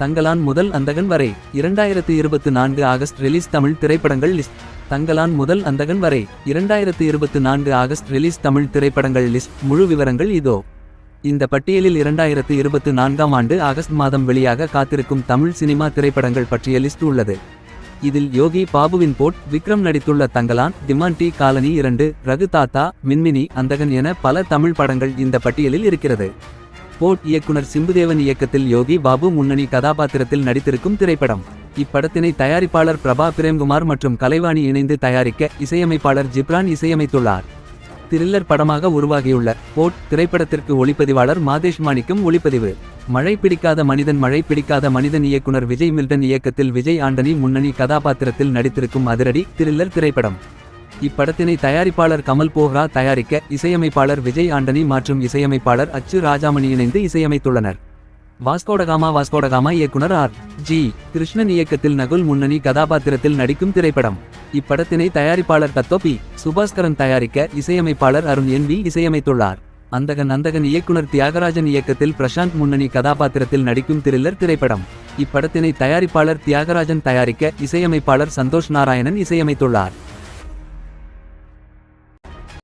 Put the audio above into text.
தங்கலான் முதல் அந்தகன் வரை 2024 August release Tamil திரைப்படங்கள் லிஸ்ட். தங்கலான் முதல் அந்தகன் வரை 2024 ஆகஸ்ட் ரிலீஸ் தமிழ் திரைப்படங்கள் லிஸ்ட். முழு விவரங்கள் இதோ. இந்த பட்டியலில் 2024ஆம் ஆண்டு ஆகஸ்ட் மாதம் வெளியாக காத்திருக்கும் தமிழ் சினிமா திரைப்படங்கள் பற்றிய லிஸ்ட் உள்ளது. இதில் யோகி பாபுவின் போட், விக்ரம் நடித்துள்ள தங்கலான், டிமாண்ட் டி காலனி 2, ரகு தாத்தா, மின்மினி, அந்தகன் என பல தமிழ் படங்கள் இந்த பட்டியலில் இருக்கிறது. போட் இயக்குனர் சிம்புதேவன் இயக்கத்தில் யோகி பாபு முன்னணி கதாபாத்திரத்தில் நடித்திருக்கும் திரைப்படம். இப்படத்தினை தயாரிப்பாளர் பிரபா பிரேம்குமார் மற்றும் கலைவாணி இணைந்து தயாரிக்க இசையமைப்பாளர் ஜிப்ரான் இசையமைத்துள்ளார். த்ரில்லர் படமாக உருவாகியுள்ள போட் திரைப்படத்திற்கு ஒளிப்பதிவாளர் மாதேஷ் மாணிக்கம் ஒளிப்பதிவு. மழை பிடிக்காத மனிதன் இயக்குனர் விஜய் மில்டன் இயக்கத்தில் விஜய் ஆண்டனி முன்னணி கதாபாத்திரத்தில் நடித்திருக்கும் அதிரடி த்ரில்லர் திரைப்படம். இப்படத்தினை தயாரிப்பாளர் கமல் போஹ்ரா தயாரிக்க இசையமைப்பாளர் விஜய் ஆண்டனி மற்றும் இசையமைப்பாளர் அச்சு ராஜாமணி இணைந்து இசையமைத்துள்ளனர். வாஸ்கோடகாமா இயக்குனர் R.G. கிருஷ்ணன் இயக்கத்தில் நகுல் முன்னணி கதாபாத்திரத்தில் நடிக்கும் திரைப்படம். இப்படத்தினை தயாரிப்பாளர் தத்தோபி சுபாஸ்கரன் தயாரிக்க இசையமைப்பாளர் அருண் NV இசையமைத்துள்ளார். அந்தகன் இயக்குனர் தியாகராஜன் இயக்கத்தில் பிரசாந்த் முன்னணி கதாபாத்திரத்தில் நடிக்கும் த்ரில்லர் திரைப்படம். இப்படத்தினை தயாரிப்பாளர் தியாகராஜன் தயாரிக்க இசையமைப்பாளர் சந்தோஷ் நாராயணன் இசையமைத்துள்ளார்.